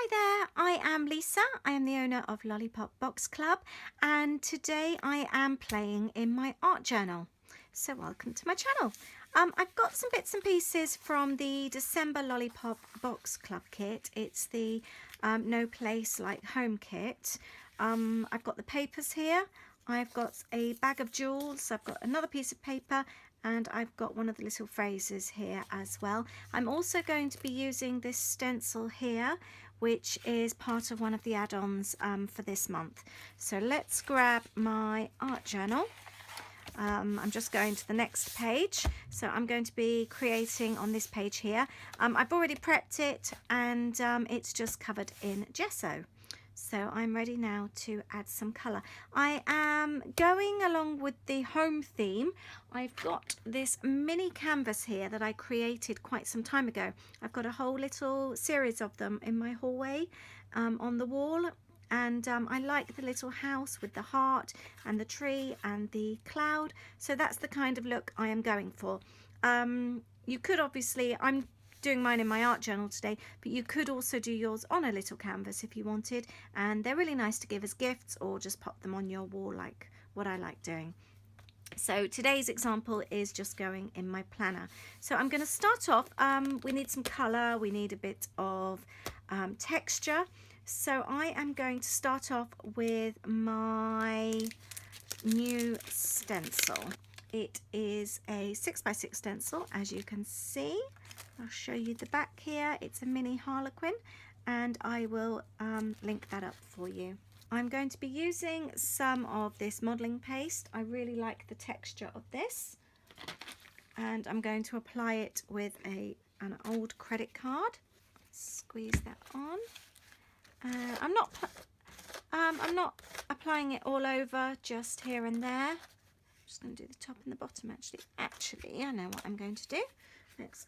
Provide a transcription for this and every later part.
Hi there, I am Lisa. I am the owner of Lollipop Box Club, and today I am playing in my art journal. So welcome to my channel. I've got some bits and pieces from the December Lollipop Box Club kit. It's the No Place Like Home kit. I've got the papers here. I've got a bag of jewels. I've got another piece of paper, and I've got one of the little phrases here as well. I'm also going to be using this stencil here, which is part of one of the add-ons for this month. So let's grab my art journal. I'm just going to the next page. So I'm going to be creating on this page here. I've already prepped it, and it's just covered in gesso. So I'm ready now to add some colour. I am going along with the home theme. I've got this mini canvas here that I created quite some time ago. I've got a whole little series of them in my hallway on the wall. And I like the little house with the heart and the tree and the cloud. So that's the kind of look I am going for. You could obviously, I'm doing mine in my art journal today, but you could also do yours on a little canvas if you wanted, and they're really nice to give as gifts or just pop them on your wall like what I like doing. So today's example is just going in my planner. So I'm going to start off, we need some colour, we need a bit of texture. So I am going to start off with my new stencil. It is a 6x6 stencil, as you can see. I'll show you the back here. It's a mini harlequin, and I will link that up for you. I'm going to be using some of this modelling paste. I really like the texture of this, and I'm going to apply it with an old credit card. Squeeze that on. I'm not applying it all over, just here and there. I'm just going to do the top and the bottom actually. I know what I'm going to do. Let's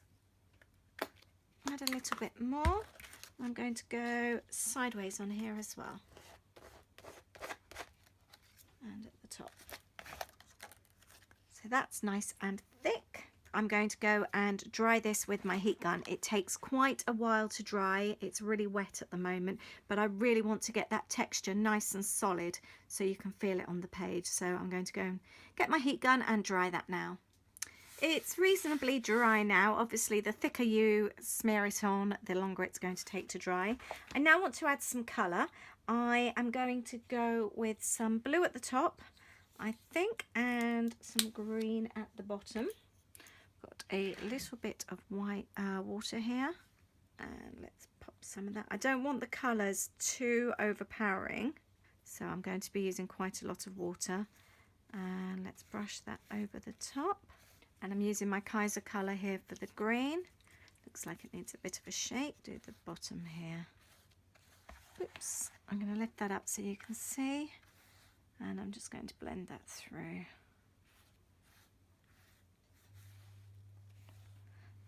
add a little bit more. I'm going to go sideways on here as well, and at the top. So that's nice and thick. I'm going to go and dry this with my heat gun. It takes quite a while to dry. It's really wet at the moment, but I really want to get that texture nice and solid so you can feel it on the page. So I'm going to go and get my heat gun and dry that now. It's reasonably dry now. Obviously, the thicker you smear it on, the longer it's going to take to dry. I now want to add some colour. I am going to go with some blue at the top, I think, and some green at the bottom. Got a little bit of white water here, and let's pop some of that. I don't want the colours too overpowering, so I'm going to be using quite a lot of water. And let's brush that over the top. And I'm using my Kaiser colour here for the green. Looks like it needs a bit of a shake. Do the bottom here. Oops. I'm going to lift that up so you can see. And I'm just going to blend that through.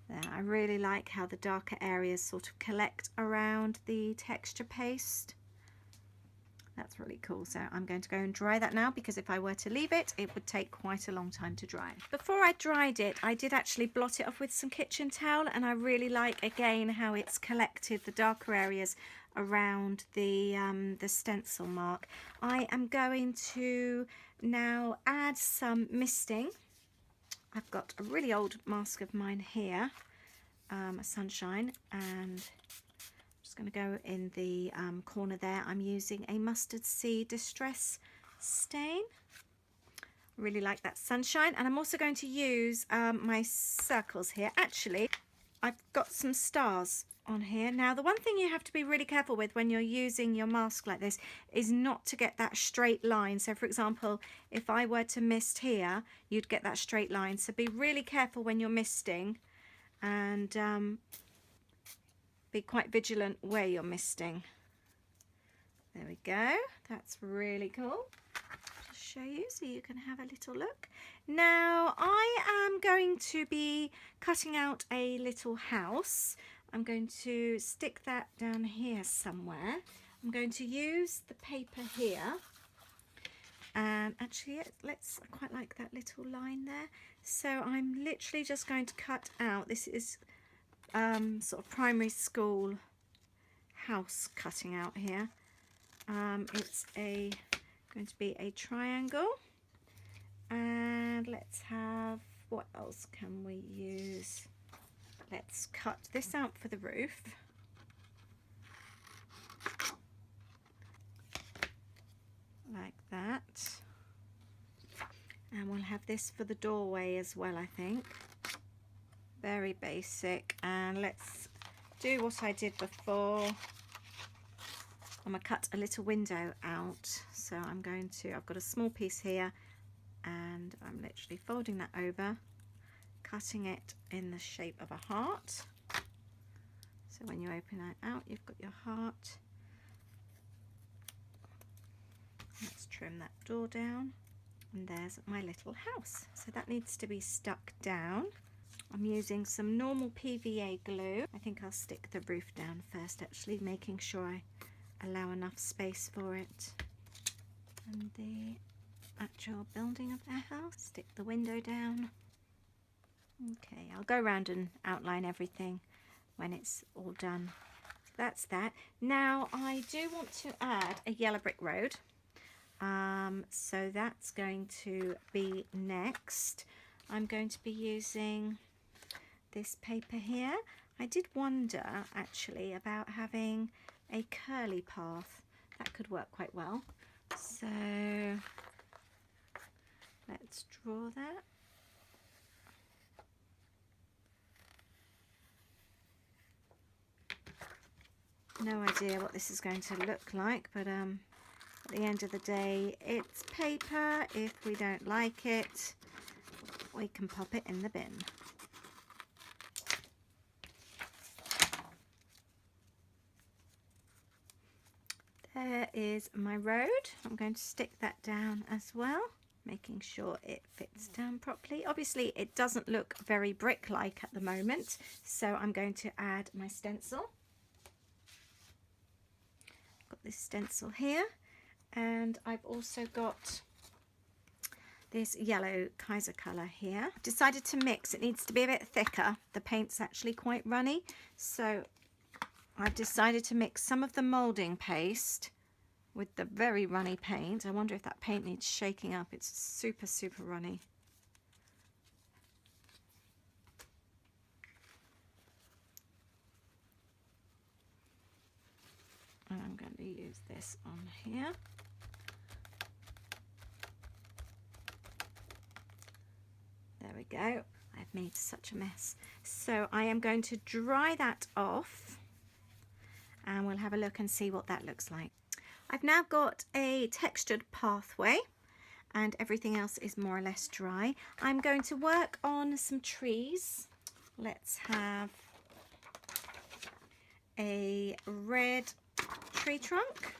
There. I really like how the darker areas sort of collect around the texture paste. That's really cool. So I'm going to go and dry that now, because if I were to leave it, it would take quite a long time to dry. Before I dried it, I did actually blot it off with some kitchen towel, and I really like again how it's collected the darker areas around the stencil mark. I am going to now add some misting. I've got a really old mask of mine here, a sunshine, and going to go in the corner there. I'm using a mustard seed distress stain. Really like that sunshine. And I'm also going to use my circles here. Actually, I've got some stars on here. Now, the one thing you have to be really careful with when you're using your mask like this is not to get that straight line. So for example, if I were to mist here, you'd get that straight line. So be really careful when you're misting, and be quite vigilant where you're misting. There we go. That's really cool. Just show you so you can have a little look. Now I am going to be cutting out a little house. I'm going to stick that down here somewhere. I'm going to use the paper here. Actually, I quite like that little line there. So I'm literally just going to cut out, this is sort of primary school house cutting out here. It's going to be a triangle, and let's have, what else can we use? Let's cut this out for the roof. Like that. And we'll have this for the doorway as well, I think. Very basic. And let's do what I did before. I'm going to cut a little window out. So I'm going to, I've got a small piece here, and I'm literally folding that over, cutting it in the shape of a heart. So when you open that out, you've got your heart. Let's trim that door down, and there's my little house. So that needs to be stuck down. I'm using some normal PVA glue. I think I'll stick the roof down first, actually, making sure I allow enough space for it. And the actual building of their house, stick the window down. Okay, I'll go around and outline everything when it's all done. So that's that. Now I do want to add a yellow brick road. So that's going to be next. I'm going to be using this paper here. I did wonder actually about having a curly path. That could work quite well. So let's draw that. No idea what this is going to look like, but at the end of the day, it's paper. If we don't like it, we can pop it in the bin. There is my road. I'm going to stick that down as well, making sure it fits down properly. Obviously, it doesn't look very brick-like at the moment, so I'm going to add my stencil. Got this stencil here, and I've also got this yellow Kaiser colour here. Decided to mix. It needs to be a bit thicker. The paint's actually quite runny, so I've decided to mix some of the moulding paste with the very runny paint. I wonder if that paint needs shaking up. It's super, super runny. And I'm going to use this on here. There we go. I've made such a mess. So I am going to dry that off, and we'll have a look and see what that looks like. I've now got a textured pathway, and everything else is more or less dry. I'm going to work on some trees. Let's have a red tree trunk,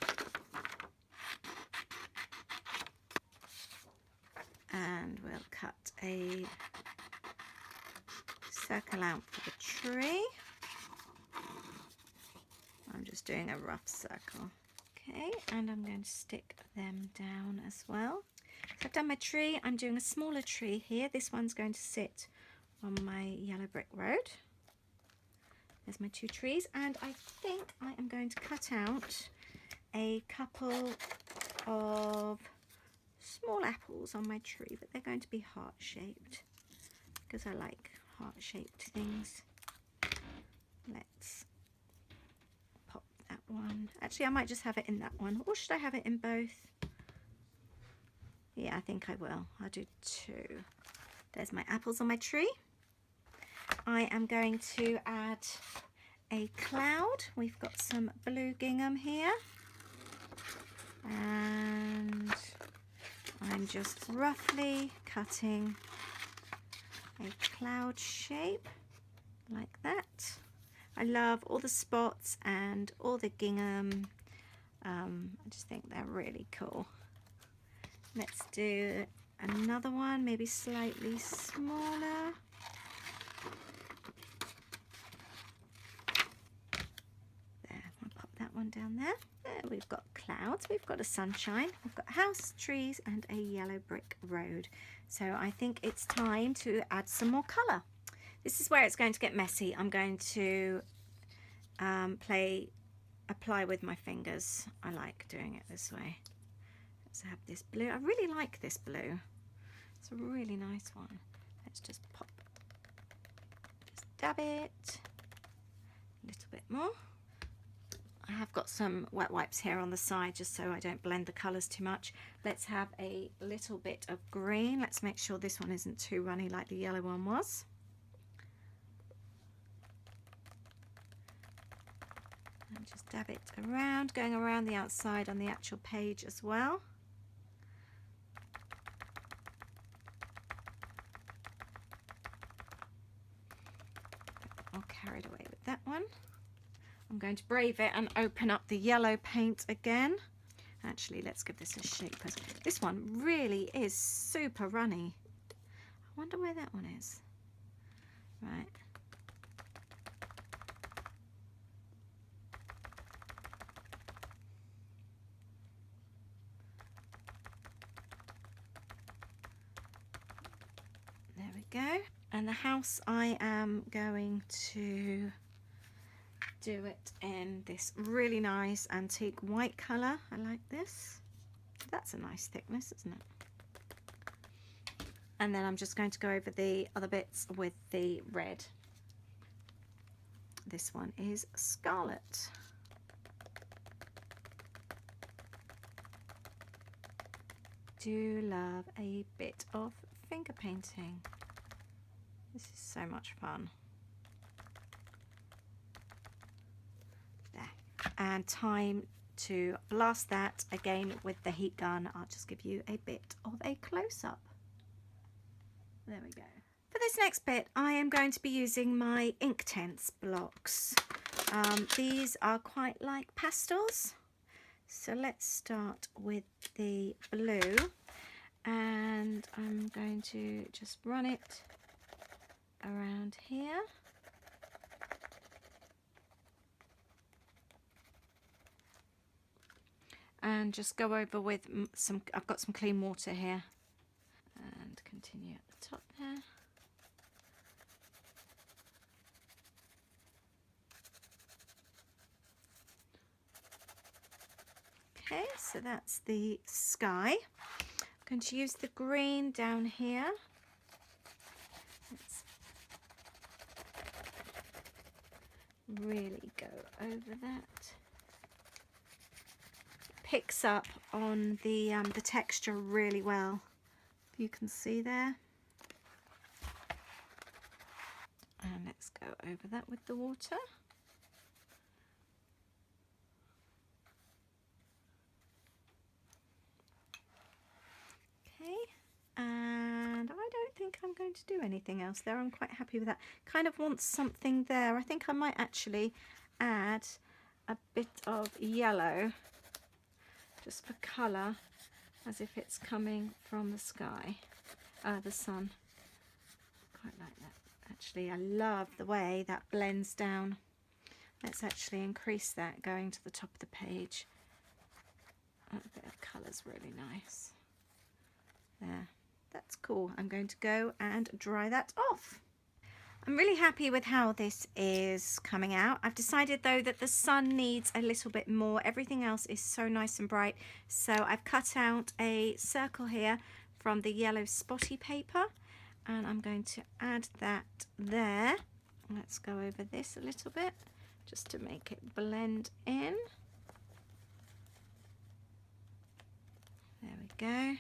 and we'll cut a circle out for the tree. I'm just doing a rough circle. Okay, and I'm going to stick them down as well. So I've done my tree. I'm doing a smaller tree here. This one's going to sit on my yellow brick road. There's my two trees, and I think I am going to cut out a couple of small apples on my tree, but they're going to be heart-shaped because I like heart-shaped things. Let's pop that one. Actually, I might just have it in that one, or should I have it in both? Yeah, I think I will. I'll do two. There's my apples on my tree. I am going to add a cloud. We've got some blue gingham here, and I'm just roughly cutting a cloud shape like that. I love all the spots and all the gingham. I just think they're really cool. Let's do another one, maybe slightly smaller. There, I'll pop that one down there. There, we've got clouds, we've got a sunshine, we've got a house, trees, and a yellow brick road. So I think it's time to add some more colour. This is where it's going to get messy. I'm going to play apply with my fingers. I like doing it this way. Let's have this blue. I really like this blue. It's a really nice one. Let's just pop, just dab it a little bit more. I have got some wet wipes here on the side just so I don't blend the colours too much. Let's have a little bit of green. Let's make sure this one isn't too runny like the yellow one was. And just dab it around, going around the outside on the actual page as well. All carried away with that one. I'm going to brave it and open up the yellow paint again. Actually, let's give this a shake. This one really is super runny. I wonder where that one is. Right. There we go. And the house, I am going to do it in this really nice antique white colour. I like this. That's a nice thickness, isn't it? And then I'm just going to go over the other bits with the red. This one is Scarlet. Do love a bit of finger painting. This is so much fun. There. And time to blast that again with the heat gun. I'll just give you a bit of a close-up. There we go. For this next bit, I am going to be using my Inktense blocks. These are quite like pastels. So let's start with the blue, and I'm going to just run it around here. And just go over with some, I've got some clean water here, and continue at the top there. Okay, so that's the sky. I'm going to use the green down here. Let's really go over that. Picks up on the texture really well. If you can see there. And let's go over that with the water. Okay, and I don't think I'm going to do anything else there. I'm quite happy with that. Kind of want something there. I think I might actually add a bit of yellow just for colour, as if it's coming from the sky, the sun. Quite like that. Actually, I love the way that blends down. Let's actually increase that going to the top of the page. A bit of colour's really nice. There, that's cool. I'm going to go and dry that off. I'm really happy with how this is coming out. I've decided though that the sun needs a little bit more. Everything else is so nice and bright. So I've cut out a circle here from the yellow spotty paper, and I'm going to add that there. Let's go over this a little bit just to make it blend in. There we go.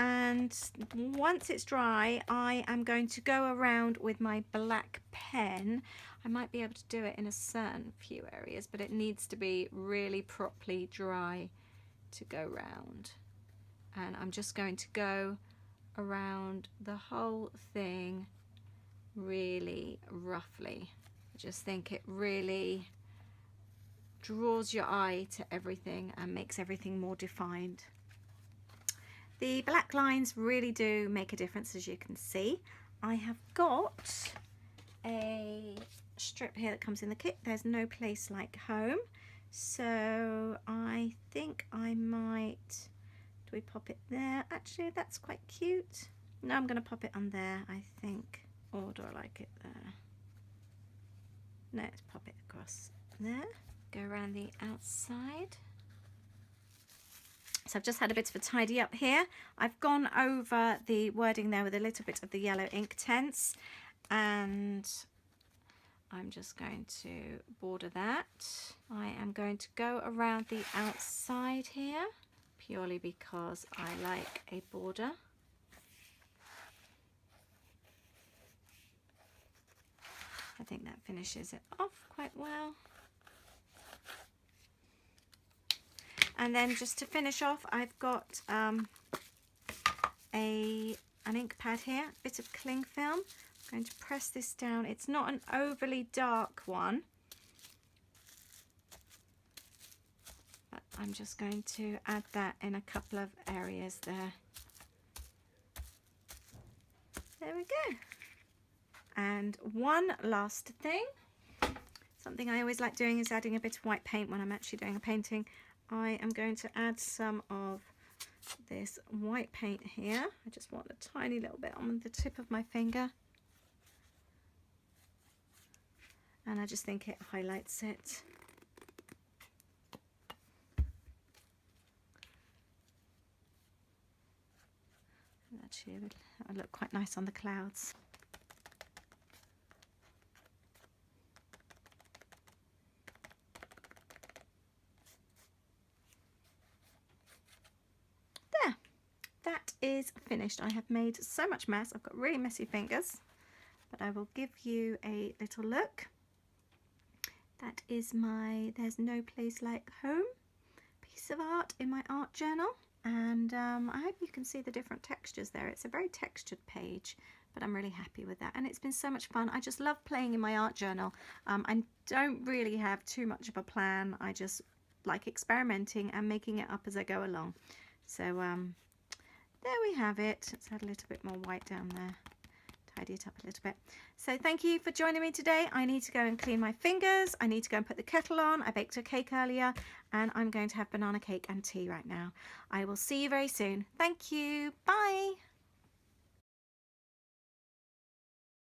And once it's dry, I am going to go around with my black pen. I might be able to do it in a certain few areas, but it needs to be really properly dry to go round. And I'm just going to go around the whole thing really roughly. I just think it really draws your eye to everything and makes everything more defined. The black lines really do make a difference, as you can see. I have got a strip here that comes in the kit. There's no place like home. So I think I might, do we pop it there? Actually, that's quite cute. No, I'm going to pop it on there, I think. Or do I like it there? No, let's pop it across there. go around the outside. So I've just had a bit of a tidy up here. I've gone over the wording there with a little bit of the yellow ink tense, and I'm just going to border that. I am going to go around the outside here purely because I like a border. I think that finishes it off quite well. And then just to finish off, I've got an ink pad here, a bit of cling film. I'm going to press this down. It's not an overly dark one, but I'm just going to add that in a couple of areas there. There we go. And one last thing, something I always like doing is adding a bit of white paint when I'm actually doing a painting. I am going to add some of this white paint here. I just want a tiny little bit on the tip of my finger. And I just think it highlights it. Actually, it'll look quite nice on the clouds. That is finished. I have made so much mess. I've got really messy fingers, but I will give you a little look. That is my There's No Place Like Home piece of art in my art journal, and I hope you can see the different textures there. It's a very textured page, but I'm really happy with that, and it's been so much fun. I just love playing in my art journal. I don't really have too much of a plan. I just like experimenting and making it up as I go along. So there we have it. Let's add a little bit more white down there. Tidy it up a little bit. So thank you for joining me today. I need to go and clean my fingers. I need to go and put the kettle on. I baked a cake earlier, and I'm going to have banana cake and tea right now. I will see you very soon. Thank you. Bye.